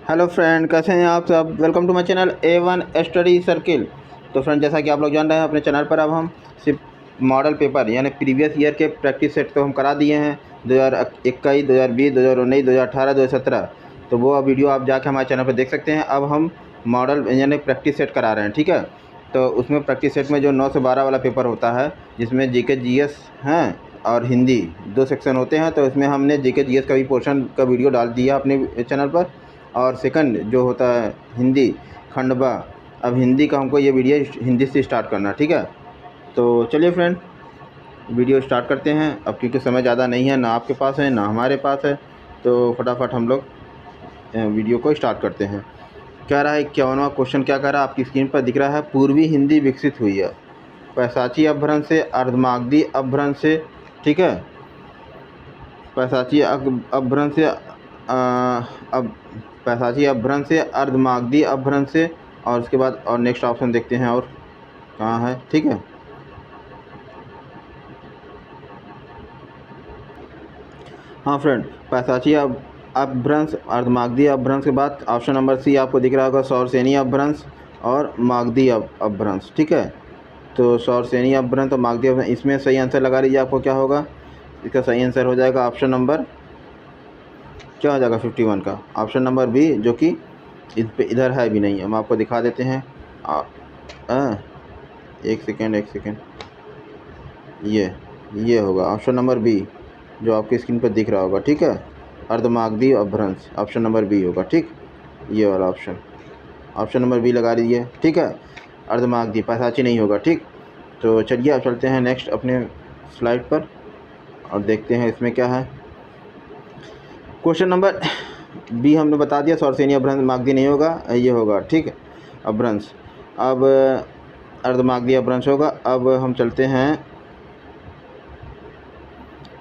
Hello friend, कैसे हैं आप सब। Welcome to my channel A1 study circle. तो फ्रेंड, जैसा कि आप लोग जान रहे हैं, अपने चैनल पर अब हम सिर्फ मॉडल पेपर यानी प्रीवियस ईयर के प्रैक्टिस सेट तो हम करा दिए हैं 2021, 2020, 2019, 2018, 2017। तो वो वीडियो आप जाके हमारे चैनल पर देख सकते हैं। अब हम मॉडल यानी प्रैक्टिस सेट करा रहे हैं, ठीक है। तो उसमें प्रैक्टिस सेट में जो 9 से 12 वाला पेपर होता है, जिसमें जीके जीएस हैं और हिंदी 2 सेक्शन होते हैं। तो इसमें हमने जीके जीएस का भी पोर्शन का वीडियो डाल दिया अपने चैनल पर। और सेकंड जो होता है हिंदी खंडवा, अब हिंदी का हमको ये वीडियो हिंदी से स्टार्ट करना, ठीक है। तो चलिए फ्रेंड, वीडियो स्टार्ट करते हैं। अब क्योंकि समय ज़्यादा नहीं है, ना आपके पास है ना हमारे पास है, तो फटाफट हम लोग वीडियो को स्टार्ट करते हैं। कह रहा है 51वां क्वेश्चन, क्या कह रहा है, आपकी स्क्रीन पर दिख रहा है। पूर्वी हिंदी विकसित हुई है पैसाची अपभ्रंश से, अर्धमागधी अपभ्रंश से, ठीक है। पैसाची अपभ्रंश से अब पैसाची अपभ्रंश से, अर्धमागधी अपभ्रंश से, और उसके बाद और नेक्स्ट ऑप्शन देखते हैं और कहाँ है, ठीक है। हाँ फ्रेंड, पैसाची अपभ्रंश, अर्धमागधी अपभ्रंश के बाद ऑप्शन नंबर सी आपको दिख रहा होगा, सौरसेनी अपभ्रंश और मागधी अपभ्रंश, ठीक है। तो सौरसेनी अपभ्रंश और मागधी अपभ्रंश, इसमें सही आंसर लगा लीजिए। आपको क्या होगा, इसका सही आंसर हो जाएगा ऑप्शन नंबर, क्या हो जाएगा 51 का ऑप्शन नंबर बी, जो कि इस पे इधर है भी नहीं। हम आपको दिखा देते हैं। एक सेकेंड, ये होगा ऑप्शन नंबर बी, जो आपकी स्क्रीन पर दिख रहा होगा, ठीक है। अर्धमागधी अपभ्रंश ऑप्शन नंबर बी होगा, ठीक। ये वाला ऑप्शन नंबर बी लगा लीजिए, ठीक है। अर्धमागधी, पैसाची नहीं होगा, ठीक। तो चलिए अब चलते हैं नेक्स्ट अपने स्लाइड पर और देखते हैं इसमें क्या है। क्वेश्चन नंबर बी हमने बता दिया, सौरसेनी अपभ्रंश, मागधी नहीं होगा, ये होगा, ठीक है, अपभ्रंश। अब अर्धमागधी अपभ्रंश होगा। अब हम चलते हैं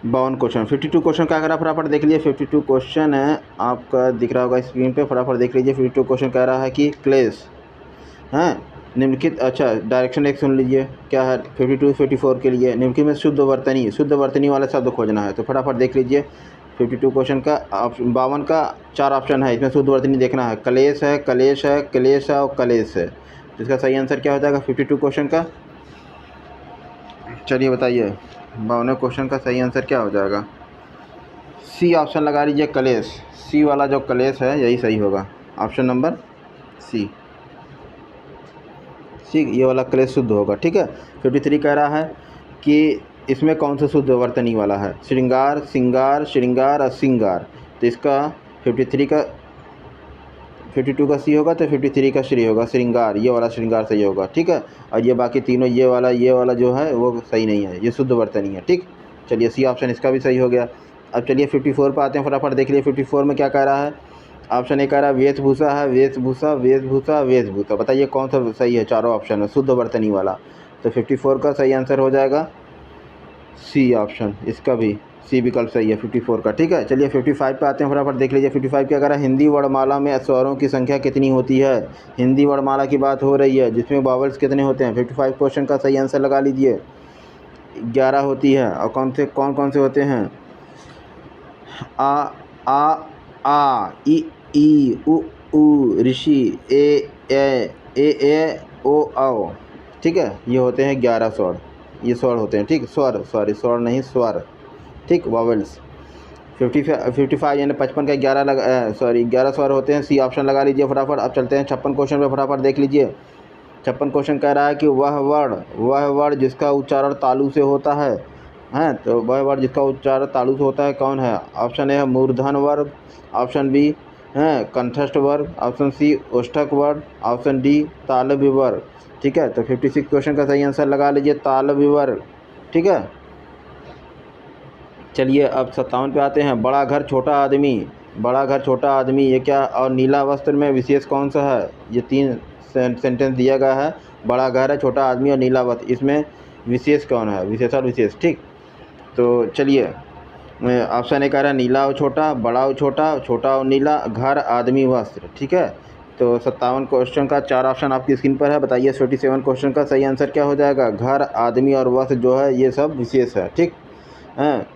52 क्वेश्चन, 52 क्वेश्चन क्या करा, फटाफट देख लीजिए। 52 क्वेश्चन है, आपका दिख रहा होगा स्क्रीन पे, फटाफट देख लीजिए। 52 क्वेश्चन कह रहा है कि क्लेश हैं निम्नलिखित, अच्छा डायरेक्शन एक सुन लीजिए क्या है 52 54 के लिए। निम्नलिखित में शुद्ध वर्तनी वाला शब्द खोजना है, तो फटाफट देख लीजिए। 52 क्वेश्चन का 52 का 4 ऑप्शन है, इसमें शुद्ध वर्तनी देखना है। क्लेश है, क्लेश है, क्लेश है और क्लेश है। तो इसका सही आंसर क्या हो जाएगा 52 क्वेश्चन का, चलिए बताइए। 52 क्वेश्चन का सही आंसर क्या हो जाएगा, सी ऑप्शन लगा लीजिए, क्लेश। सी वाला जो क्लेश है यही सही होगा, ऑप्शन नंबर सी, ठीक, ये वाला क्लेश शुद्ध होगा, ठीक है। 53 कह रहा है कि इसमें कौन सा शुद्ध वर्तनी वाला है, श्रृंगार, सिंगार, श्रृंगार और सिंगार। तो इसका 52 का सी होगा, तो 53 का श्री होगा, श्रृंगार, ये वाला श्रृंगार सही होगा, ठीक है। और ये बाकी तीनों, ये वाला जो है वो सही नहीं है, ये शुद्ध वर्तनी है, ठीक। चलिए सी ऑप्शन इसका भी सही हो गया। अब चलिए 54 पर आते हैं, फटाफट देख लिए 54 में क्या कह रहा है। ऑप्शन ए कह रहा है वेशभूषा है, वेशभूषा, वेशभूषा, वेशभूषा। बताइए कौन सा सही है, चारों ऑप्शन में शुद्ध वर्तनी वाला। तो 54 का सही आंसर हो जाएगा सी ऑप्शन, इसका भी सी विकल्प सही है 54 का, ठीक है। चलिए 55 पे आते हैं, फटाफट देख लीजिए। 55 क्या कह रहा है, हिंदी वर्णमाला में स्वरों की संख्या कितनी होती है। हिंदी वर्णमाला की बात हो रही है, जिसमें वावल्स कितने होते हैं। 55 क्वेश्चन का सही आंसर लगा लीजिए, 11 होती है। और कौन से होते हैं, आ ई उ ऋषि, ए ओ औ, ठीक है। ये होते हैं 11 स्वर, ये स्वर होते हैं, ठीक। स्वर नहीं, स्वर, ठीक, वॉवेल्स। 55 यानी 55 का 11 स्वर होते हैं, सी ऑप्शन लगा लीजिए फटाफट। अब चलते हैं 56 क्वेश्चन पे, फटाफट देख लीजिए। 56 क्वेश्चन कह रहा है कि वह वर्ड जिसका उच्चारण तालु से होता है, हैं, तो वह वर्ड जिसका उच्चारण तालु से होता है कौन है। ऑप्शन ए है मूर्धन वर्ग, ऑप्शन बी है कंठस्थ वर्ग, ऑप्शन सी ओष्ठक वर्ग, ऑप्शन डी तालव्य वर्ग, ठीक है। तो 56 क्वेश्चन का सही आंसर लगा लीजिए, तालव्य वर्ग, ठीक है। चलिए अब 57 पे आते हैं। बड़ा घर छोटा आदमी, ये क्या, और नीला वस्त्र में विशेष कौन सा है। ये 3 सेंटेंस दिया गया है, बड़ा घर है, छोटा आदमी और नीला वस्त्र, इसमें विशेष कौन है, विशेषण विशेष, ठीक। तो चलिए ऑप्शन ए कह रहा है नीला और छोटा, बड़ा और छोटा, छोटा और नीला, घर, आदमी, वस्त्र, ठीक है। तो 57 क्वेश्चन का 4 ऑप्शन आपकी स्क्रीन पर है। बताइए 57 क्वेश्चन का सही आंसर क्या हो जाएगा। घर, आदमी और वस्त्र जो है ये सब विशेष है, ठीक है।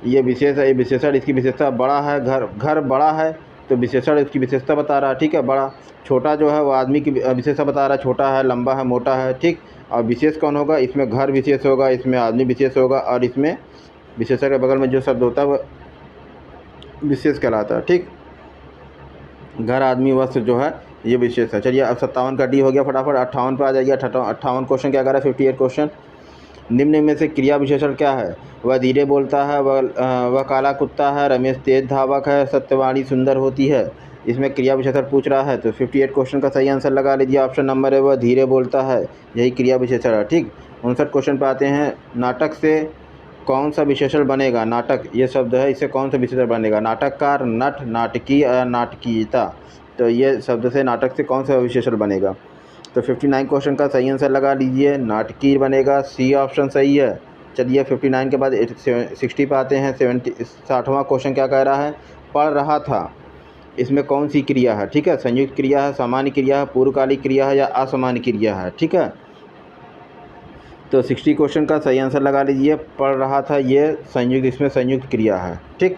ये विशेष है, ये विशेषण, इसकी विशेषता बड़ा है, घर बड़ा है, तो विशेषण इसकी विशेषता बता रहा है, ठीक है। बड़ा छोटा जो है वो आदमी की विशेषता बता रहा है, छोटा है, लंबा है, मोटा है, ठीक। और विशेष कौन होगा, इसमें घर विशेष होगा, इसमें आदमी विशेष होगा, और इसमें विशेषण के बगल में जो शब्द होता है वो विशेष कहलाता है, ठीक। घर, आदमी, वस्त्र जो है ये विशेष है। चलिए अब 57 का डी हो गया, फटाफट 58 पर आ जाइए। 58 क्वेश्चन क्या कर रहा है, 58 क्वेश्चन। निम्न में से क्रिया विशेषण क्या है। वह धीरे बोलता है, वह काला कुत्ता है, रमेश तेज धावक है, सत्यवाणी सुंदर होती है। इसमें क्रिया विशेषण पूछ रहा है, तो 58 क्वेश्चन का सही आंसर लगा लीजिए। ऑप्शन नंबर है वह धीरे बोलता है, यही क्रिया विशेषण है, ठीक। 59 क्वेश्चन पर आते हैं। नाटक से कौन सा विशेषण बनेगा। नाटक ये शब्द है, इससे कौन सा विशेषण बनेगा। नाटककार, नट, नाटकी या नाटकीयता। तो ये शब्द से नाटक से कौन सा विशेषण बनेगा। तो 59 क्वेश्चन का सही आंसर लगा लीजिए, नाटकीय बनेगा, सी ऑप्शन सही है। चलिए 59 के बाद 60 पे आते हैं। 60वां क्वेश्चन क्या कह रहा है, पढ़ रहा था, इसमें कौन सी क्रिया है, ठीक है। संयुक्त क्रिया है, सामान्य क्रिया है, पूर्वकालिक क्रिया है या असामान्य क्रिया है, ठीक है। तो 60 क्वेश्चन का सही आंसर लगा लीजिए, पढ़ रहा था, ये संयुक्त, इसमें संयुक्त क्रिया है, ठीक।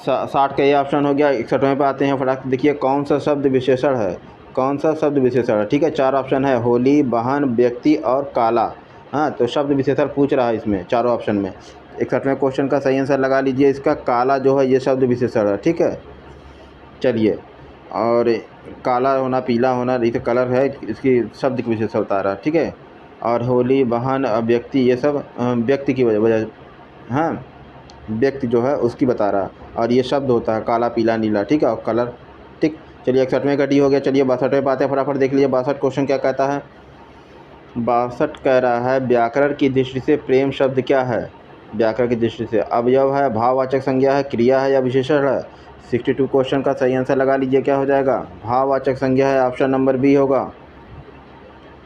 60 का ये ऑप्शन हो गया। 61वें पे आते हैं, फटाक देखिए कौन सा शब्द विशेषण है, कौन सा शब्द विशेषण है, ठीक है। 4 ऑप्शन है, होली, वाहन, व्यक्ति और काला। हाँ, तो शब्द विशेषण पूछ रहा है इसमें चारों ऑप्शन में। 61वें क्वेश्चन का सही आंसर लगा लीजिए, इसका काला जो है ये शब्द विशेषण है, ठीक है। चलिए, और काला होना, पीला होना, ये तो कलर है, इसकी शब्द की विशेषता बता रहा है, ठीक है। और होली, वाहन, व्यक्ति, ये सब व्यक्ति की वजह, हाँ, व्यक्ति जो है उसकी बता रहा, और ये शब्द होता है काला, पीला, नीला, ठीक है, और कलर, ठीक। चलिए 61वें का डी हो गया। चलिए 62वें पे आते हैं, फटाफट देख लीजिए। 62 क्वेश्चन क्या कहता है। 62 कह रहा है, व्याकरण की दृष्टि से प्रेम शब्द क्या है। व्याकरण की दृष्टि से अवयव है, भाववाचक संज्ञा है, क्रिया है या विशेषण है। 62 क्वेश्चन का सही आंसर लगा लीजिए, क्या हो जाएगा, भाववाचक संज्ञा है, ऑप्शन नंबर बी होगा,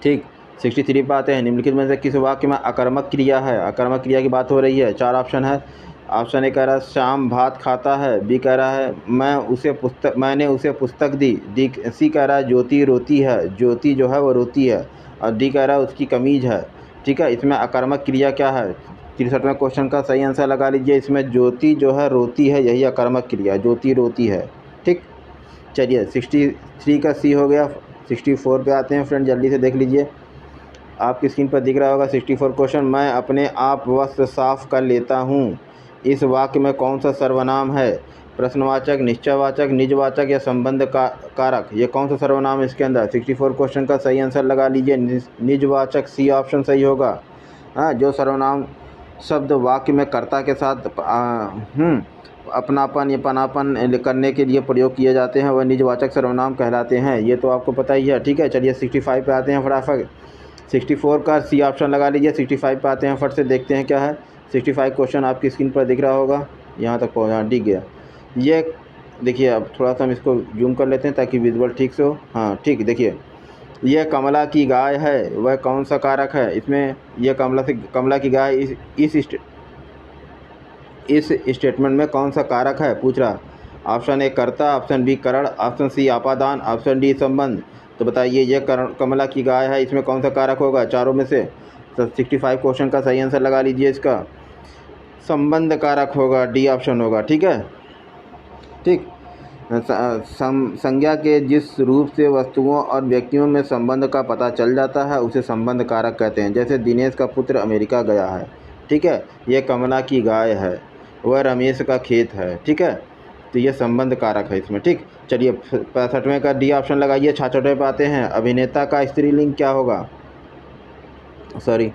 ठीक। 63 पे आते हैं। निम्नलिखित में से किस वाक्य में अकर्मक क्रिया है। अकर्मक क्रिया की बात हो रही है। 4 ऑप्शन है। ऑप्शन ए कह रहा है श्याम भात खाता है, बी कह रहा है मैंने उसे पुस्तक दी, सी कह रहा है ज्योति रोती है, ज्योति जो है वो रोती है, और डी कह रहा है उसकी कमीज है, ठीक है। इसमें अकर्मक क्रिया क्या है। 63वें क्वेश्चन का सही आंसर लगा लीजिए, इसमें ज्योति जो है रोती है, यही अकर्मक क्रिया, ज्योति रोती है, ठीक। चलिए 63 का सी हो गया। 64 पे आते हैं फ्रेंड, जल्दी से देख लीजिए, आपकी स्क्रीन पर दिख रहा होगा 64 क्वेश्चन। मैं अपने आप वस्त्र साफ कर लेता हूँ, इस वाक्य में कौन सा सर्वनाम है। प्रश्नवाचक, निश्चयवाचक, निजवाचक या संबंध कारक, ये कौन सा सर्वनाम है इसके अंदर। 64 क्वेश्चन का सही आंसर लगा लीजिए, निजवाचक, सी ऑप्शन सही होगा। हाँ, जो सर्वनाम शब्द वाक्य में कर्ता के साथ अपनापन या पनापन करने के लिए प्रयोग किए जाते हैं, वह निजवाचक सर्वनाम कहलाते हैं, ये तो आपको पता ही है, ठीक है। चलिए 65 पे आते हैं फटाफट। 64 का सी ऑप्शन लगा लीजिए। 65 पे आते हैं, फट से देखते हैं क्या है। 65 क्वेश्चन आपकी स्क्रीन पर दिख रहा होगा, यहाँ तक पहुँचा, दिख गया। ये देखिए, अब थोड़ा सा हम इसको जूम कर लेते हैं ताकि विजुअल ठीक से हो। हाँ, ठीक, देखिए यह कमला की गाय है, वह कौन सा कारक है। इसमें यह कमला की गाय इस स्टेटमेंट में कौन सा कारक है पूछ रहा। ऑप्शन ए कर्ता, ऑप्शन बी करण, ऑप्शन सी आपादान, ऑप्शन डी संबंध। तो बताइए ये कमला की गाय है, इसमें कौन सा कारक होगा चारों में से। तो 65 क्वेश्चन का सही आंसर लगा लीजिए, इसका संबंध कारक होगा, डी ऑप्शन होगा, ठीक है, ठीक। संज्ञा के जिस रूप से वस्तुओं और व्यक्तियों में संबंध का पता चल जाता है उसे संबंध कारक कहते हैं। जैसे दिनेश का पुत्र अमेरिका गया है, ठीक है, यह कमला की गाय है, वह रमेश का खेत है, ठीक है, तो ये संबंध कारक है इसमें, ठीक। चलिए 65वें का डी ऑप्शन लगाइए। 66वें पे आते हैं। अभिनेता का स्त्रीलिंग क्या होगा, सॉरी,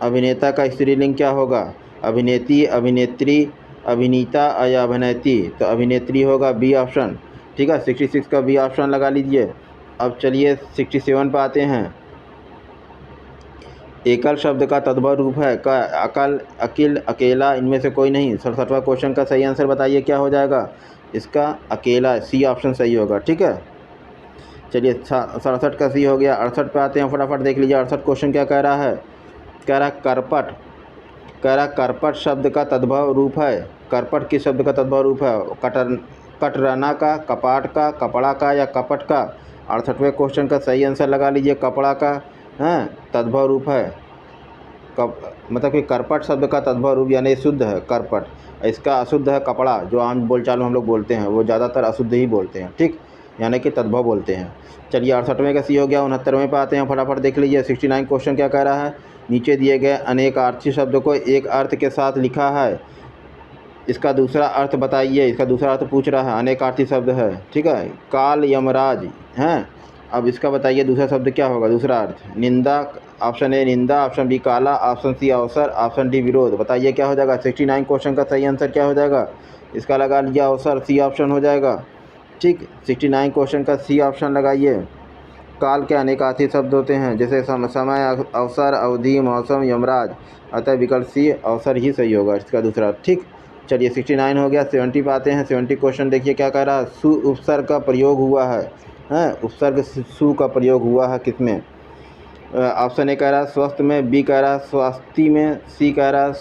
अभिनेता का स्त्रीलिंग क्या होगा। अभिनेत्री, अभिनेत्री, अभिनीता या अभिनेत्री, तो अभिनेत्री होगा, बी ऑप्शन, ठीक है। 66 का बी ऑप्शन लगा लीजिए। अब चलिए 67 पे आते हैं। एकल शब्द का तद्भव रूप है का अकल, अकिल, अकेला, इनमें से कोई नहीं। 67वां क्वेश्चन का सही आंसर बताइए क्या हो जाएगा, इसका अकेला, सी ऑप्शन सही होगा, ठीक है। चलिए 67 का सी हो गया। 68 पे आते हैं, फटाफट देख लीजिए 68 क्वेश्चन क्या कह रहा है। कह रहा करपट, कह रहा करपट शब्द का तद्भव रूप है। करपट किस शब्द का तद्भव रूप है, कटरना का, कपाट का, कपड़ा का या कपट का। 68वें क्वेश्चन का सही आंसर लगा लीजिए, कपड़ा का, हाँ, तद्भव रूप है मतलब कि करपट शब्द का तद्भव रूप यानी शुद्ध है करपट, इसका अशुद्ध है कपड़ा, जो आम बोलचाल में हम लोग बोलते हैं, वो ज़्यादातर अशुद्ध ही बोलते हैं, ठीक, यानी कि तद्भव बोलते हैं। चलिए 68वें का सी हो गया। 69वें पे आते हैं, फटाफट देख लीजिए। 69 क्वेश्चन क्या कह रहा है, नीचे दिए गए अनेकार्थी शब्द को एक अर्थ के साथ लिखा है, इसका दूसरा अर्थ बताइए। इसका दूसरा अर्थ पूछ रहा है, अनेकार्थी शब्द है, ठीक है, काल यमराज हैं। अब इसका बताइए दूसरा शब्द क्या होगा, दूसरा अर्थ निंदा। ऑप्शन ए निंदा, ऑप्शन बी काला, ऑप्शन सी अवसर, ऑप्शन डी विरोध। बताइए क्या हो जाएगा। 69 क्वेश्चन का सही आंसर क्या हो जाएगा, इसका लगा लीजिए अवसर, सी ऑप्शन हो जाएगा, ठीक। 69 क्वेश्चन का सी ऑप्शन लगाइए। काल के अनेकार्थी शब्द होते हैं, जैसे समय, अवसर, अवधि, मौसम, यमराज, अतः विकल्प सी अवसर ही सही होगा इसका दूसरा, ठीक। चलिए 69 हो गया। 70 पे आते हैं। 70 क्वेश्चन देखिए क्या कह रहा है, सु उपसर्ग का प्रयोग हुआ है, उपसर्ग सु का प्रयोग हुआ है किसमें। ऑप्शन ए कह रहा है स्वस्थ में, बी कह रहा है स्वास्थ्य में, सी कह रहा है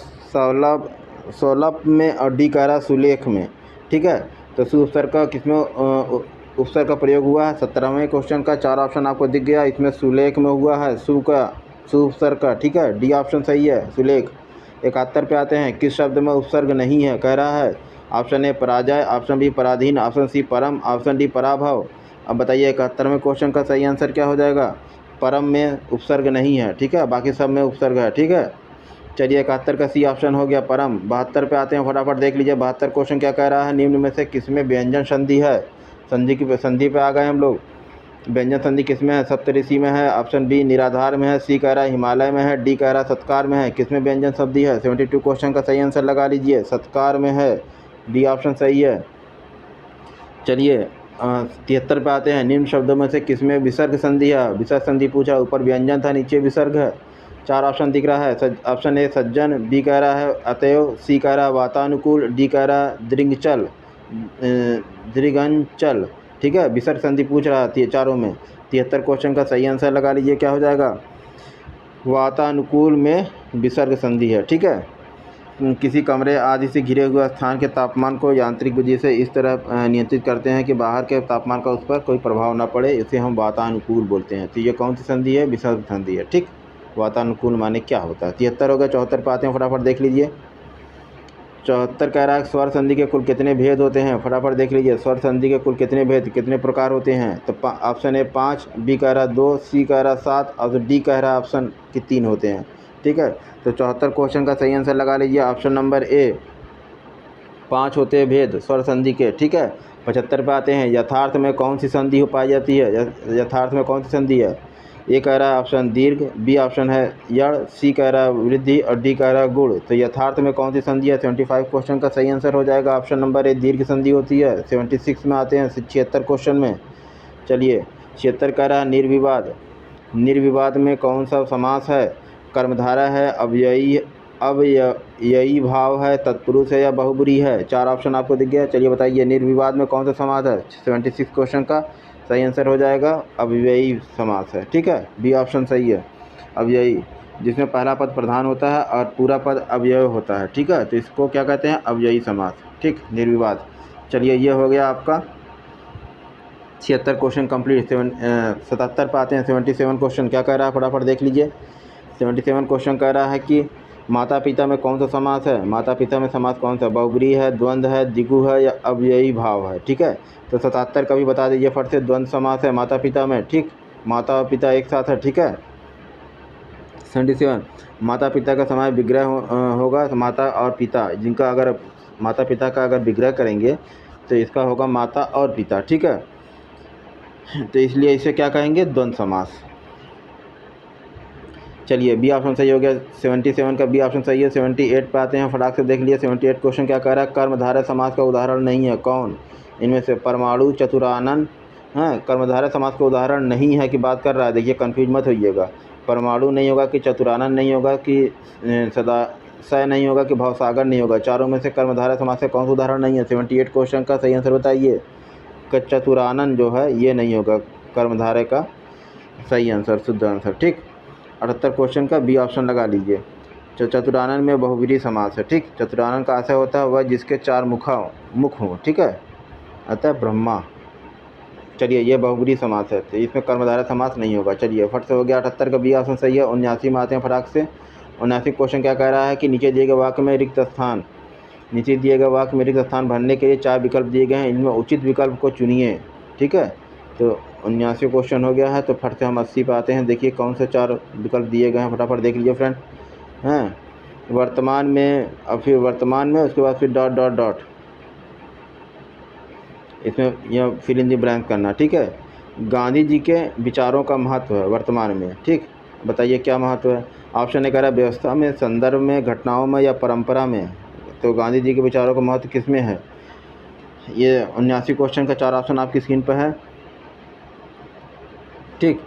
सौलभ में, और डी कह रहा है सुलेख में, ठीक है। तो सु उपसर्ग का किसमें उपसर्ग का प्रयोग हुआ है। 17वें क्वेश्चन का 4 ऑप्शन आपको दिख गया, इसमें सुलेख में हुआ है, सु उपसर्ग का, ठीक है, डी ऑप्शन सही है सुलेख। 71 पे आते हैं, किस शब्द में उपसर्ग नहीं है, कह रहा है। ऑप्शन ए पराजय, ऑप्शन बी पराधीन, ऑप्शन सी परम, ऑप्शन डी पराभव। अब बताइए 71वें क्वेश्चन का सही आंसर क्या हो जाएगा। परम में उपसर्ग नहीं है, ठीक है, बाकी सब में उपसर्ग है, ठीक है। चलिए 71 का सी ऑप्शन हो गया परम। 72 पे आते हैं, फटाफट देख लीजिए। 72 क्वेश्चन क्या कह रहा है, निम्न में से किसमें व्यंजन संधि है। संधि पे आ गए हम लोग। व्यंजन संधि किसमें है, सप्तऋषि में है, ऑप्शन बी निराधार में है, सी कह रहा है हिमालय में है, डी कह रहा है सत्कार में है। किसमें व्यंजन संधि है। 72 क्वेश्चन का सही आंसर लगा लीजिए, सत्कार में है, डी ऑप्शन सही है। चलिए 73 पे आते हैं, निम्न शब्दों में से किसमें विसर्ग संधि है। विसर्ग संधि पूछा, ऊपर व्यंजन था, नीचे विसर्ग है। 4 ऑप्शन दिख रहा है। ऑप्शन ए सज्जन, बी कह रहा है अतएव, सी कह रहा है वातानुकूल, डी कह रहा है दृगंचल, ठीक है। विसर्ग संधि पूछ रहा है चारों में। 73 क्वेश्चन का सही आंसर लगा लीजिए, क्या हो जाएगा, वातानुकूल में विसर्ग संधि है, ठीक है। किसी कमरे आदि से घिरे हुए स्थान के तापमान को यांत्रिक विधि से इस तरह नियंत्रित करते हैं कि बाहर के तापमान का उस पर कोई प्रभाव न पड़े, इसे हम वातानुकूल बोलते हैं। तो ये कौन सी संधि है, विसर्ग संधि है, ठीक। वातानुकूल माने क्या होता है। 73 हो गया। 74 पे आते हैं, फटाफट देख लीजिए। 74 कह रहा है स्वर संधि के कुल कितने भेद होते हैं। फटाफट देख लीजिए, स्वर संधि के कुल कितने भेद, कितने प्रकार होते हैं। तो ऑप्शन ए 5, बी कह रहा 2, सी कह रहा 7, और डी कह रहा ऑप्शन कि 3 होते हैं, ठीक है। तो 74 क्वेश्चन का सही आंसर लगा लीजिए, ऑप्शन नंबर ए 5 होते हैं भेद स्वर संधि के, ठीक है। 75 पे आते हैं, यथार्थ में कौन सी संधि हो पाई जाती है। यथार्थ में कौन सी संधि है। ए कह रहा है ऑप्शन दीर्घ, बी ऑप्शन है यड़, सी कह रहा है वृद्धि, और डी कह रहा है गुण। तो यथार्थ में कौन सी संधि है। 75 क्वेश्चन का सही आंसर हो जाएगा ऑप्शन नंबर ए दीर्घ संधि होती है। 76 में आते हैं, 76 क्वेश्चन में। चलिए 76 कह रहा है निर्विवाद। निर्विवाद में कौन सा समास है। कर्मधारय है, अव्ययी भाव है, तत्पुरुष है, या बहुब्रीहि है। 4 ऑप्शन आपको दिख गया। चलिए बताइए निर्विवाद में कौन सा समास है। 76 क्वेश्चन का सही आंसर हो जाएगा अव्ययी समास है, ठीक है, बी ऑप्शन सही है अव्ययी, जिसमें पहला पद प्रधान होता है और पूरा पद अव्यय होता है, ठीक है। तो इसको क्या कहते हैं, अव्ययी समास, ठीक, निर्विवाद। चलिए ये हो गया आपका 76 क्वेश्चन कंप्लीट। 77 पे आते हैं। 77 क्वेश्चन क्या कह रहा है, फटाफट देख लीजिए। 77 क्वेश्चन कह रहा है कि माता पिता में कौन सा समास है। माता पिता में समास कौन सा, बहुब्रीहि है, द्वंद्व है, द्विगु है, या अव्ययी भाव है, ठीक है। तो 77 का भी बता दीजिए फट से, द्वंद्व समास है माता पिता में, ठीक, माता और पिता एक साथ है, ठीक है। 77 माता पिता का समय विग्रह होगा, तो माता और पिता जिनका अगर माता पिता का अगर विग्रह करेंगे तो इसका होगा माता और पिता, ठीक है। तो इसलिए इसे क्या कहेंगे, द्वंद्व समास। चलिए बी ऑप्शन सही हो गया। 77 का बी ऑप्शन सही है। 78 पे आते हैं, फटाक से देख लिए। 78 क्वेश्चन क्या कह रहा है, कर्मधारय समास का उदाहरण नहीं है कौन। इनमें से परमाणु, चतुरानन, कर्मधारय समास का उदाहरण नहीं है की बात कर रहा है। देखिए कन्फ्यूज मत होइएगा, परमाणु नहीं होगा कि चतुरानन नहीं होगा कि सदाशय नहीं होगा कि भवसागर नहीं होगा। चारों में से कर्मधारय समास का कौन सा उदाहरण नहीं है। 78 क्वेश्चन का सही आंसर बताइए। चतुरानन जो है ये नहीं होगा कर्मधारय का सही आंसर, शुद्ध आंसर, ठीक। 78 क्वेश्चन का बी ऑप्शन लगा लीजिए। चतुरानन में बहुब्रीहि समास है, ठीक। चतुरानन का आशय होता है वह जिसके 4 मुख हों, ठीक है, अतः ब्रह्मा। चलिए ये बहुब्रीहि समास है, तो इसमें कर्मधारय समास नहीं होगा। चलिए फट से हो गया। 78 का बी ऑप्शन सही है। 79 में आते हैं फटाक से। 79 क्वेश्चन क्या कह रहा है कि नीचे दिए गए वाक्य में रिक्त स्थान भरने के लिए 4 विकल्प दिए गए हैं, इनमें उचित विकल्प को चुनिए। ठीक है, तो 79 क्वेश्चन हो गया है। तो फट से हम 80 पे आते हैं। देखिए कौन से 4 विकल्प दिए गए हैं, फटाफट देख लीजिए फ्रेंड। हैं, वर्तमान में, और फिर वर्तमान में, उसके बाद फिर डॉट डॉट डॉट, इसमें यह फिल इन द ब्लैंक करना। ठीक है, गांधी जी के विचारों का महत्व है वर्तमान में। ठीक, बताइए क्या महत्व है। ऑप्शन ए कह रहा है व्यवस्था में, संदर्भ में, घटनाओं में या परंपरा में। तो गांधी जी के विचारों का महत्व किस में है? ये 79 क्वेश्चन का 4 ऑप्शन आपकी स्क्रीन पर है। ठीक,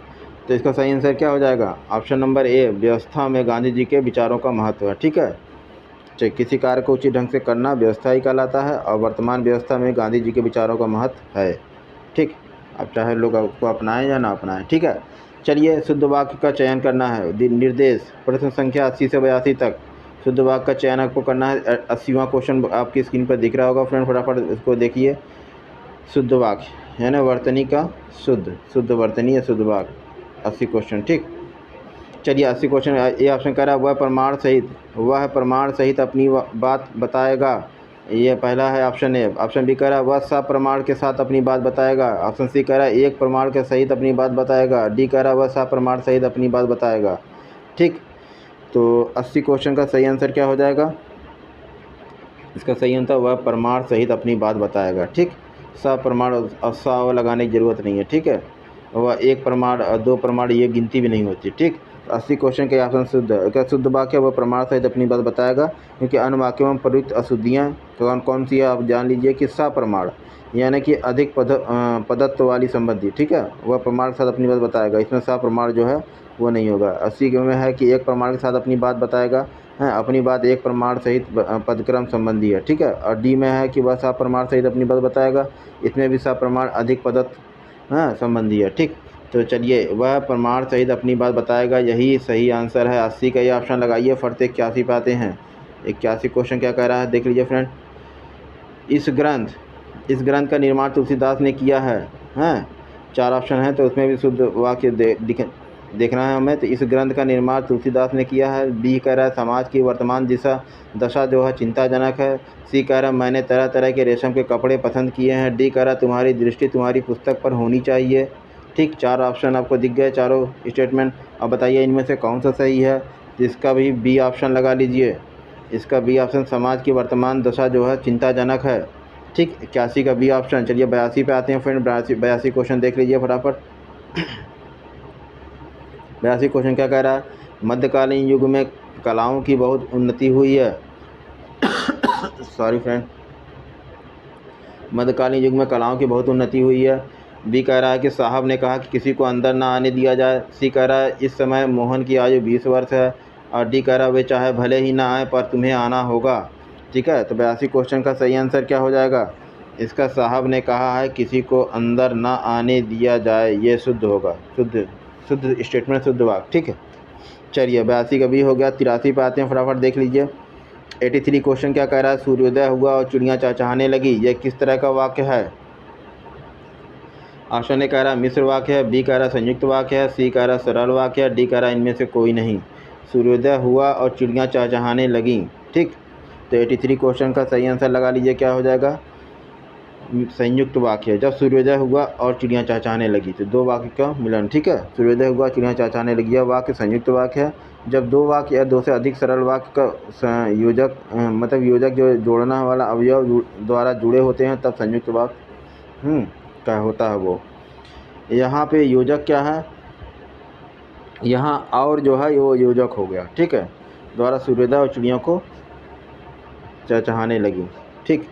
तो इसका सही आंसर क्या हो जाएगा? ऑप्शन नंबर ए, व्यवस्था में गांधी जी के विचारों का महत्व है। ठीक है, चाहे किसी कार्य को उचित ढंग से करना व्यवस्था ही कहलाता है, और वर्तमान व्यवस्था में गांधी जी के विचारों का महत्व है। ठीक, अब चाहे लोग उसको अपनाएं या ना अपनाएं। ठीक है, चलिए शुद्ध वाक्य का चयन करना है। निर्देश, प्रश्न संख्या 80 से 82 तक शुद्ध वाक्य का चयन आपको करना है। 80वां क्वेश्चन आपकी स्क्रीन पर दिख रहा होगा फ्रेंड, फटाफट इसको देखिए। शुद्ध वाक्य है ना, वर्तनी का शुद्ध वर्तनी या शुद्ध वाक्य, 80 क्वेश्चन। ठीक, चलिए 80 क्वेश्चन ये ऑप्शन कह रहा है वह प्रमाण सहित अपनी बात बताएगा। ये पहला है ऑप्शन ए। ऑप्शन बी कह रहा है वह सब प्रमाण के साथ अपनी बात बताएगा। ऑप्शन सी कह रहा है एक प्रमाण के सहित अपनी बात बताएगा। डी कह रहा है वह सब प्रमाण सहित अपनी बात बताएगा। ठीक, तो 80 क्वेश्चन का सही आंसर क्या हो जाएगा? इसका सही आंसर वह प्रमाण सहित अपनी बात बताएगा। ठीक, सब प्रमाण, अब सा लगाने की ज़रूरत नहीं है। ठीक है, वह एक प्रमाण और 2 प्रमाण ये गिनती भी नहीं होती। ठीक, 80 क्वेश्चन के ऑप्शन शुद्ध वाक्य वह प्रमाण सहित अपनी बात बताएगा, क्योंकि अन्य वाक्यों में प्रयुक्त अशुद्धियाँ कौन सी है आप जान लीजिए कि सप्रमाण, यानी कि अधिक पदत्व वाली संबंधी। ठीक है, वह प्रमाण के साथ अपनी बात बताएगा, इसमें सप्रमाण जो है वो नहीं होगा। 80 में है कि एक प्रमाण के साथ अपनी बात बताएगा, हैं, अपनी बात एक प्रमाण सहित पदक्रम संबंधी है। ठीक है, और डी में है कि वह सप्रमाण सहित अपनी बात बताएगा, इसमें भी सप्रमाण अधिक पदत्व संबंधी है। ठीक, तो चलिए वह प्रमाण सहित अपनी बात बताएगा, यही सही आंसर है। 80 का ये ऑप्शन लगाइए। फट 81 पे आते हैं। 81 क्वेश्चन क्या कह रहा है, देख लीजिए फ्रेंड। इस ग्रंथ का निर्माण तुलसीदास ने किया है। हैं, 4 ऑप्शन है, तो उसमें भी शुद्ध वाक्य देखना है हमें। तो इस ग्रंथ का निर्माण तुलसीदास ने किया है। बी कह रहा है समाज की वर्तमान दशा जो है चिंताजनक है। सी कह रहा है मैंने तरह तरह के रेशम के कपड़े पसंद किए हैं। डी कह रहा है तुम्हारी दृष्टि तुम्हारी पुस्तक पर होनी चाहिए। ठीक, 4 ऑप्शन आपको दिख गए, चारों स्टेटमेंट। अब बताइए इनमें से कौन सा सही है? तो इसका भी बी ऑप्शन लगा लीजिए। इसका बी ऑप्शन, समाज की वर्तमान दशा जो है चिंताजनक है। ठीक, 81 का बी ऑप्शन। चलिए 82 पे आते हैं फ्रेंड। 82 क्वेश्चन देख लीजिए फटाफट। 82 क्वेश्चन क्या कह रहा है? मध्यकालीन युग में कलाओं की बहुत उन्नति हुई है। सॉरी फ्रेंड, मध्यकालीन युग में कलाओं की बहुत उन्नति हुई है। बी कह रहा है कि साहब ने कहा कि किसी को अंदर ना आने दिया जाए। सी कह रहा है इस समय मोहन की आयु 20 वर्ष है। और डी कह रहा है वे चाहे भले ही ना आए पर तुम्हें आना होगा। ठीक है, तो 82 क्वेश्चन का सही आंसर क्या हो जाएगा? इसका साहब ने कहा है किसी को अंदर ना आने दिया जाए, ये शुद्ध होगा, शुद्ध स्टेटमेंट, शुद्ध वाक्य। ठीक है, चलिए 82 का भी हो गया। 83 पे आते हैं, फटाफट देख लीजिए। 83 क्वेश्चन क्या कह रहा है? सूर्योदय हुआ और चिड़ियाँ चहचहाने लगी, यह किस तरह का वाक्य है? ऑप्शन ए कह रहा है मिश्र वाक्य है। बी कह रहा है संयुक्त वाक्य है। सी कह रहा है सरल वाक्य है। डी कह रहा है इनमें से कोई नहीं। सूर्योदय हुआ और चिड़ियाँ चहचहाने लगीं। ठीक, तो 83 क्वेश्चन का सही आंसर लगा लीजिए, क्या हो जाएगा? संयुक्त वाक्य है। जब सूर्योदय हुआ और चिड़ियाँ चहचहाने लगी, तो 2 वाक्य का मिलन। ठीक है, सूर्योदय हुआ चिड़ियाँ चहचहाने लगी, यह वाक्य संयुक्त वाक्य है। जब 2 वाक्य या 2 से अधिक सरल वाक्य का योजक मतलब योजक जो जोड़ना वाला अवयव द्वारा जुड़े होते हैं, तब संयुक्त वाक्य क्या होता है वो। यहाँ पे योजक क्या है? यहाँ और जो है वो योजक हो गया। ठीक है, द्वारा सूर्योदय और चिड़ियों को चहचहाने लगी। ठीक,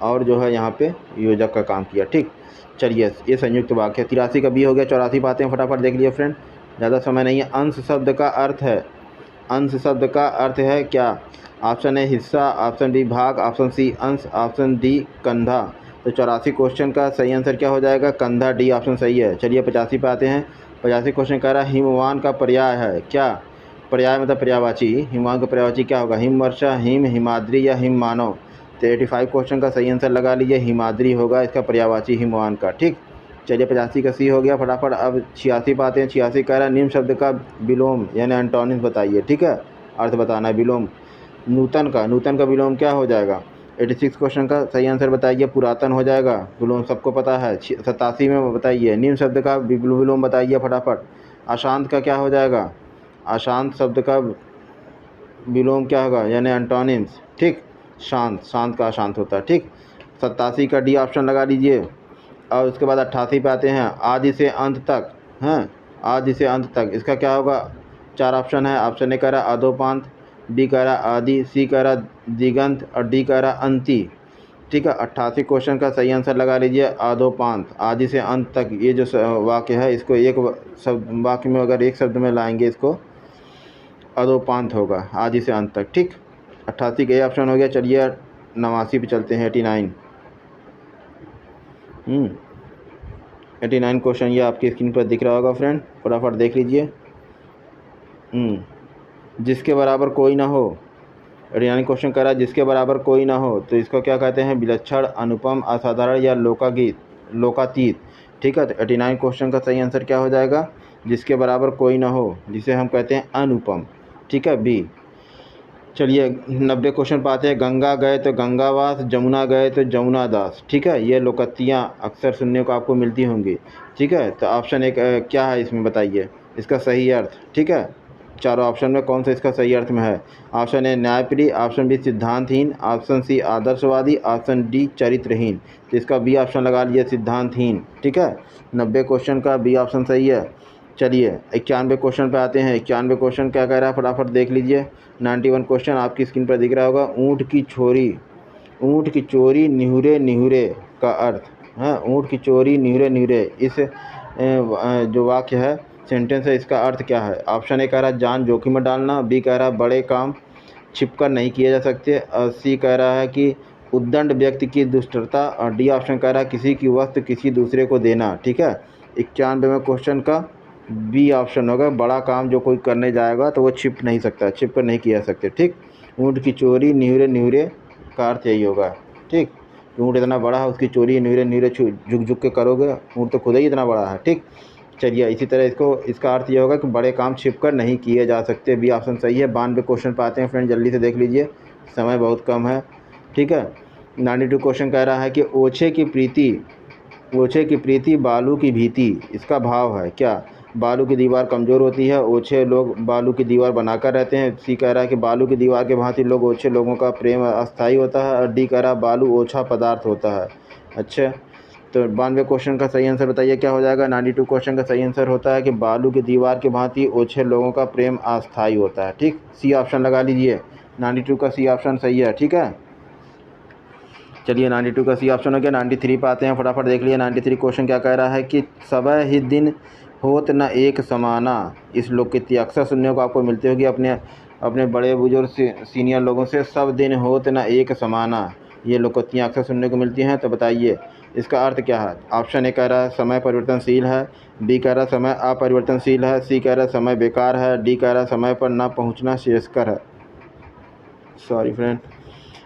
और जो है यहाँ पे योजक का काम किया। ठीक, चलिए ये संयुक्त वाक्य है। 83 का बी हो गया। 84 बातें फटाफट देख लिए फ्रेंड, ज़्यादा समय नहीं है। अंश शब्द का अर्थ है, अंश शब्द का अर्थ है क्या? ऑप्शन ए हिस्सा, ऑप्शन बी भाग, ऑप्शन सी अंश, ऑप्शन डी कंधा। तो 84 क्वेश्चन का सही आंसर क्या हो जाएगा? कंधा, डी ऑप्शन सही है। चलिए 85 पे आते हैं। 85 क्वेश्चन कह रहा है हिमवान का पर्याय है क्या? पर्याय मतलब पर्यायवाची। हिमवान का पर्यायवाची क्या होगा? हिमवर्षा, हिमाद्री या हिम मानव। तो 85 क्वेश्चन का सही आंसर लगा लीजिए, हिमाद्री होगा इसका पर्यायवाची हिमवान का। ठीक, चलिए 85 का सी हो गया फटाफट। अब 86 पे आते हैं। 86 कह रहा है निम्न शब्द का विलोम यानी एंटोनिम्स बताइए। ठीक है, अर्थ बताना है। विलोम नूतन का विलोम क्या हो जाएगा? 86 क्वेश्चन का सही आंसर बताइए। पुरातन हो जाएगा, विलोम सबको पता है। 87 में बताइए। निम्न शब्द का विलोम बताइए फटाफट। अशांत का क्या हो जाएगा? अशांत शब्द का विलोम क्या होगा, यानी एंटोनिम्स। ठीक, शांत का अशांत होता है। ठीक, 87 का डी ऑप्शन लगा लीजिए। और उसके बाद 88 पे आते हैं, आदि से अंत तक। हैं, आदि से अंत तक, इसका क्या होगा? 4 ऑप्शन है। ऑप्शन ए कह रहा अधोपांत, बी कह रहा आदि, सी कह रहा दिगंत और डी कह रहा अंति। ठीक है, 88 क्वेश्चन का सही आंसर लगा लीजिए अधोपांत, आदि से अंत तक। ये जो वाक्य है, इसको एक शब्द वाक्य में अगर एक शब्द में लाएंगे, इसको अधोपांत होगा, आदि से अंत तक। ठीक, 88 का ये ऑप्शन हो गया। चलिए 89 पे चलते हैं, 89। 89 क्वेश्चन ये आपकी स्क्रीन पर दिख रहा होगा फ्रेंड, फटाफट देख लीजिए। जिसके बराबर कोई ना हो, 89 क्वेश्चन कह रहा है जिसके बराबर कोई ना हो, तो इसको क्या कहते हैं? विलक्षण, अनुपम, असाधारण या लोकातीत। ठीक है, तो 89 क्वेश्चन का सही आंसर क्या हो जाएगा? जिसके बराबर कोई ना हो, जिसे हम कहते हैं अनुपम। ठीक है, बी। चलिए 90 क्वेश्चन पे आते हैं। गंगा गए तो गंगावास, जमुना गए तो जमुना दास। ठीक है, ये लोकोक्तियाँ अक्सर सुनने को आपको मिलती होंगी। ठीक है, तो ऑप्शन एक क्या है इसमें बताइए, इसका सही अर्थ। ठीक है, चारों ऑप्शन में कौन सा इसका सही अर्थ में है? ऑप्शन ए न्यायप्रिय, ऑप्शन बी सिद्धांतहीन, ऑप्शन सी आदर्शवादी, ऑप्शन डी चरित्रहीन। तो इसका बी ऑप्शन लगा लीजिए, सिद्धांतहीन। ठीक है, 90 क्वेश्चन का बी ऑप्शन सही है। चलिए 91 क्वेश्चन पे आते हैं। 91 क्वेश्चन क्या कह रहा है, फटाफट देख लीजिए। 91 क्वेश्चन आपकी स्क्रीन पर दिख रहा होगा। ऊँट की चोरी निहुरे निहुरे का अर्थ है। ऊँट की चोरी निहुरे निहुरे, इस जो वाक्य है, सेंटेंस है, इसका अर्थ क्या है? ऑप्शन ए कह रहा है जान जोखिम में डालना, बी कह रहा है बड़े काम छिपकर नहीं किए जा सकते, और सी कह रहा है कि उद्दंड व्यक्ति की दुष्टता, और डी ऑप्शन कह रहा है किसी की वस्तु किसी दूसरे को देना। ठीक है, 91वें क्वेश्चन का बी ऑप्शन होगा, बड़ा काम जो कोई करने जाएगा तो वो छिप नहीं सकता, छिप कर नहीं किया सकते। ठीक, ऊँट की चोरी निहुरे निहुरे का अर्थ यही होगा। ठीक, ऊँट इतना बड़ा है, उसकी चोरी निहुरे निहुरे झुक झुक के करोगे, ऊँट तो खुद ही इतना बड़ा है। ठीक, चलिए इसी तरह इसका अर्थ ये होगा कि बड़े काम छिप कर नहीं किए जा सकते। बी ऑप्शन सही है। 92 क्वेश्चन पे आते हैं फ्रेंड, जल्दी से देख लीजिए, समय बहुत कम है। ठीक है, 92 क्वेश्चन कह रहा है कि ओछे की प्रीति बालू की भीति, इसका भाव है क्या? बालू की दीवार कमज़ोर होती है, ओछे लोग बालू की दीवार बनाकर रहते हैं। सी कह रहा है कि बालू की दीवार के भांति लोग ओछे लोगों का प्रेम अस्थायी होता है, और डी कह रहा है बालू ओछा पदार्थ होता है। अच्छा, तो 92 क्वेश्चन का सही आंसर बताइए क्या हो जाएगा? 92 क्वेश्चन का सही आंसर होता है कि बालू की दीवार के भांति ओछे लोगों का प्रेम अस्थायी होता है। ठीक, सी ऑप्शन लगा लीजिए। 92 का सी ऑप्शन सही है। ठीक है, चलिए 92 का सी ऑप्शन हो गया। 93 पे आते हैं, फटाफट देख लिए। 93 क्वेश्चन क्या कह रहा है कि सबह ही दिन होत न एक समाना। इस लोकोक्ति अक्सर सुनने को आपको मिलती होगी अपने बड़े बुजुर्ग सीनियर लोगों से, सब दिन होत न एक समाना। ये लोकोक्तियाँ अक्सर सुनने को मिलती हैं, तो बताइए इसका अर्थ क्या है? ऑप्शन ए कह रहा है समय परिवर्तनशील है, बी कह रहा है समय अपरिवर्तनशील है, सी कह रहा है समय बेकार है, डी कह रहा है समय पर ना पहुँचना श्रेयस्कर है। सॉरी फ्रेंड,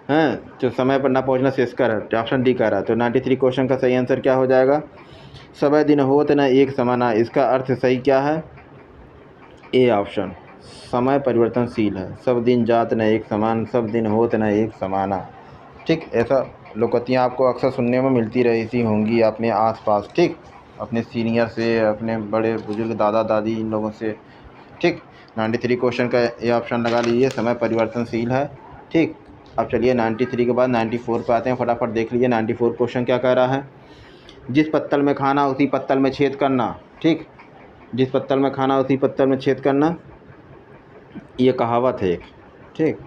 हैं, तो समय पर ना पहुंचना शेषकर है, ऑप्शन डी कह रहा है। तो 93 क्वेश्चन का सही आंसर क्या हो जाएगा? सब दिन होत न एक समाना, इसका अर्थ सही क्या है? ए ऑप्शन, समय परिवर्तनशील है, सब दिन जात न एक समान, सब दिन होत न एक समाना। ठीक, ऐसा लोकोक्तियाँ आपको अक्सर सुनने में मिलती रहती होंगी अपने आसपास। ठीक, अपने सीनियर से, अपने बड़े बुजुर्ग दादा दादी, इन लोगों से। ठीक, 93 क्वेश्चन का ये ऑप्शन लगा लीजिए, समय परिवर्तनशील है। ठीक, अब चलिए 93 के बाद 94 पे आते हैं, फटाफट देख लीजिए। 94 क्वेश्चन क्या कह रहा है? जिस पत्तल में खाना उसी पत्तल में छेद करना। ठीक, जिस पत्तल में खाना उसी पत्तल में छेद करना, ये कहावत है एक। ठीक,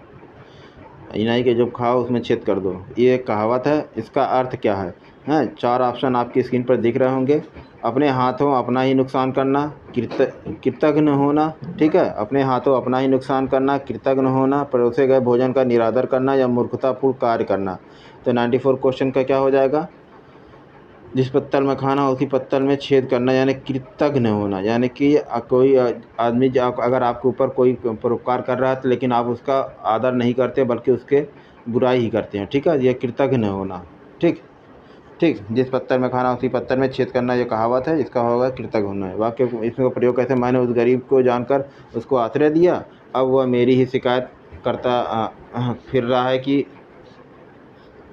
ये नहीं कि जब खाओ उसमें छेद कर दो, ये एक कहावत है। इसका अर्थ क्या है? हैं, 4 ऑप्शन आपकी स्क्रीन पर दिख रहे होंगे। अपने हाथों अपना ही नुकसान करना, कृतघ्न होना। ठीक है, अपने हाथों अपना ही नुकसान करना, कृतघ्न होना, परोसे गए भोजन का निरादर करना, या मूर्खतापूर्ण कार्य करना। तो 94 क्वेश्चन का क्या हो जाएगा? जिस पत्तल में खाना उसी पत्तल में छेद करना, यानी कृतघ्न होना, यानी कि कोई आदमी अगर आपके ऊपर कोई परोपकार कर रहा है, तो लेकिन आप उसका आदर नहीं करते बल्कि उसके बुराई ही करते हैं। ठीक है, यह कृतघ्न होना। ठीक, ठीक, जिस पत्थर में खाना उसी पत्थर में छेद करना, ये कहावत है, इसका होगा कृतज्ञ होना है। वाक्य इसमें प्रयोग कैसे? मैंने उस गरीब को जानकर उसको आश्रय दिया, अब वह मेरी ही शिकायत करता फिर रहा है कि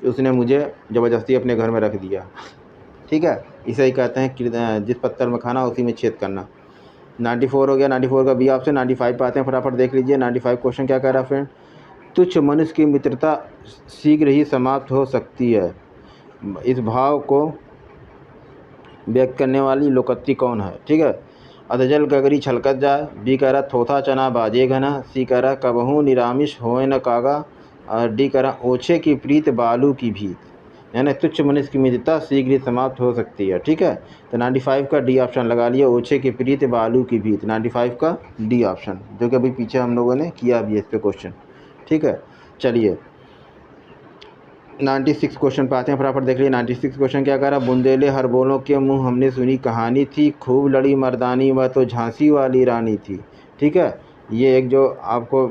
उसने मुझे ज़बरदस्ती अपने घर में रख दिया। ठीक है, इसे ही कहते हैं कि जिस पत्थर में खाना उसी में छेद करना। 94 हो गया, 94 का बी ऑप्शन। 95 पे आते हैं, फटाफट देख लीजिए। 95 क्वेश्चन क्या कह रहा है फ्रेंड? तुच्छ मनुष्य की मित्रता शीघ्र ही समाप्त हो सकती है। इस भाव को व्यक्त करने वाली लोकोक्ति कौन है? ठीक है, अधजल गगरी छलकत जाए। बी कह रहा थोथा चना बाजे घना। सी कह रहा कबहू निरामिष होए न कागा। और डी कह रहा ओछे की प्रीत बालू की भीत। यानी तुच्छ मनुष्य की मित्रता शीघ्र ही समाप्त हो सकती है। ठीक है, तो 95 का डी ऑप्शन लगा लिया, ओछे की प्रीत बालू की भीत। 95 का डी ऑप्शन, जो कि अभी पीछे हम लोगों ने किया भी है इस पे क्वेश्चन। ठीक है, चलिए 96 क्वेश्चन पे आते हैं, फटाफट देख लीजिए। 96 क्वेश्चन क्या कह रहा है? बुंदेले हर बोलों के मुँह हमने सुनी कहानी थी, खूब लड़ी मर्दानी वह तो झांसी वाली रानी थी। ठीक है, ये एक जो आपको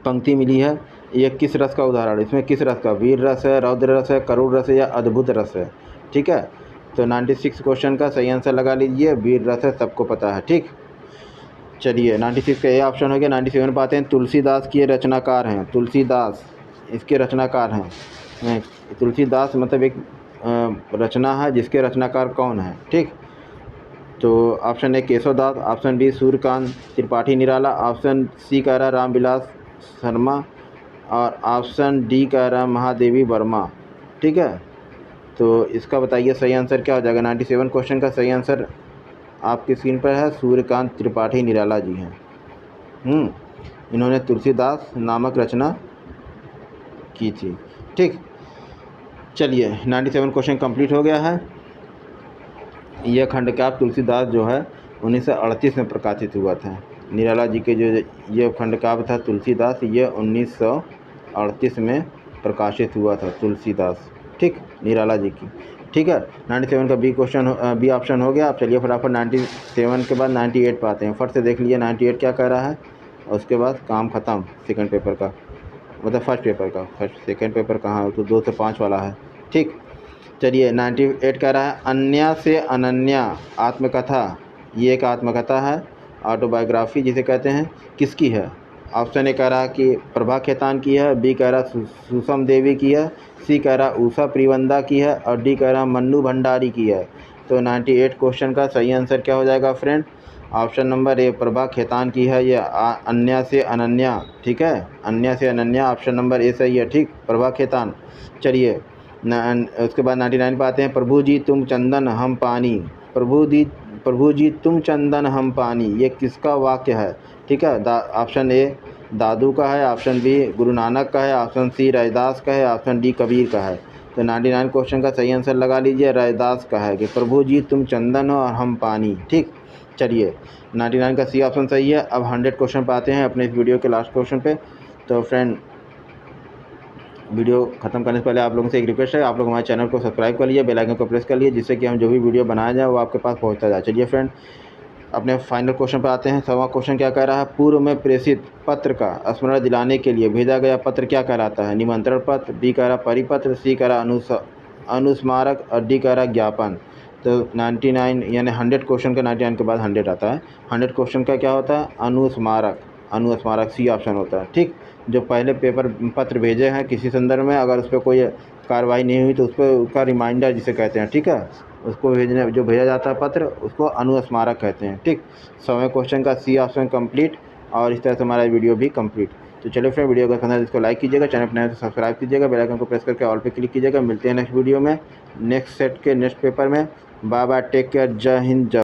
पंक्ति मिली है, ये किस रस का उदाहरण है? इसमें किस रस का? वीर रस है, रौद्र रस है, करुण रस है या अद्भुत रस है? ठीक है, तो 96 क्वेश्चन का सही आंसर लगा लीजिए, वीर रस है, सबको पता है। ठीक, चलिए 96 का ये ऑप्शन हो गया। 97 पाते हैं, तुलसीदास के रचनाकार हैं। तुलसीदास इसके रचनाकार हैं। तुलसीदास मतलब एक रचना है जिसके रचनाकार कौन है? ठीक, तो option A Keshavdas, option B Suryakant Tripathi Nirala, option C कह रहा रामविलास शर्मा और ऑप्शन डी कह रहा महादेवी वर्मा। ठीक है, तो इसका बताइए सही आंसर क्या हो जाएगा? 97 क्वेश्चन का सही आंसर आपकी स्क्रीन पर है, सूर्यकांत त्रिपाठी निराला जी हैं। इन्होंने तुलसीदास नामक रचना की थी। ठीक, चलिए 97 क्वेश्चन कंप्लीट हो गया है। यह खंडकाव्य तुलसीदास जो है 1938 में प्रकाशित हुआ था। निराला जी के जो ये खंडकाव्य था तुलसीदास, ये 1938 में प्रकाशित हुआ था तुलसीदास। ठीक, निराला जी की। ठीक है, 97 का बी क्वेश्चन बी ऑप्शन हो गया। आप चलिए फटाफट 97 के बाद 98 पे आते हैं। फट से देख लीजिए 98 क्या कह रहा है, और उसके बाद काम ख़त्म सेकंड पेपर का, मतलब फर्स्ट पेपर का। फर्स्ट सेकंड पेपर कहाँ है? तो 2 से 5 वाला है। ठीक, चलिए 98 कह रहा है अन्या से अनन्या आत्मकथा। ये एक आत्मकथा है, ऑटोबायोग्राफी जिसे कहते हैं, किसकी है? ऑप्शन ए कह रहा कि प्रभा खेतान की है, बी कह रहा सुषम देवी की है, सी कह रहा उषा प्रिवंदा की है और डी कह रहा मन्नू भंडारी की है। तो 98 क्वेश्चन का सही आंसर क्या हो जाएगा friend? Option number A Prabha Khaitan की है, या अन्या से अनन्या। ठीक है, अन्या से अनन्या ऑप्शन नंबर ए सही है। ठीक, प्रभा खेतान। चलिए उसके बाद 99 पे आते हैं, प्रभु जी तुम चंदन हम पानी। प्रभु जी तुम चंदन हम पानी, ये किसका वाक्य है? ठीक है, ऑप्शन ए दादू का है, ऑप्शन बी गुरु नानक का है, ऑप्शन सी रैदास का है, ऑप्शन डी कबीर का है। तो 99 क्वेश्चन का सही आंसर लगा लीजिए, रैदास का है कि प्रभु जी तुम चंदन हो और हम पानी। ठीक, चलिए 99 का सी ऑप्शन सही है। अब 100 क्वेश्चन पे आते हैं अपने इस वीडियो के लास्ट क्वेश्चन पे। तो फ्रेंड वीडियो ख़त्म करने से पहले आप लोगों से एक रिक्वेस्ट है, आप लोग हमारे चैनल को सब्सक्राइब कर लीजिए, बेल आइकन को प्रेस कर लीजिए, जिससे कि हम जो भी वीडियो बनाया जाए वो आपके पास पहुंचता जाए। चलिए फ्रेंड अपने फाइनल क्वेश्चन पर आते हैं। 100वां क्वेश्चन क्या कह रहा है? पूर्व में प्रेषित पत्र का स्मरण दिलाने के लिए भेजा गया पत्र क्या कहलाता है? निमंत्रण पत्र, बी कह रहा परिपत्र, सी कह रहा अनुस्मारक और डी कह रहा ज्ञापन। तो 99 यानी 100 क्वेश्चन का 99 के बाद 100 आता है। 100 क्वेश्चन का क्या होता है? अनुस्मारक। अनुस्मारक सी ऑप्शन होता है। ठीक, जो पहले पत्र भेजे हैं किसी संदर्भ में, अगर उस पर कोई कार्रवाई नहीं हुई तो उस पर उसका रिमाइंडर जिसे कहते हैं। ठीक है, उसको भेजने जो भेजा जाता है पत्र, उसको अनुस्मारक कहते हैं। ठीक, 100वें क्वेश्चन का सी ऑप्शन कंप्लीट, और इस तरह से हमारा वीडियो भी कंप्लीट। तो चलिए फ्रेंड वीडियो का पसंद है इसको लाइक कीजिएगा, चैनल पर नए तो सब्सक्राइब कीजिएगा, बेल आइकन को प्रेस करके ऑल पे क्लिक कीजिएगा। मिलते हैं नेक्स्ट वीडियो में, नेक्स्ट सेट के नेक्स्ट पेपर में। बाय बाय, टेक केयर, जय हिंद, जय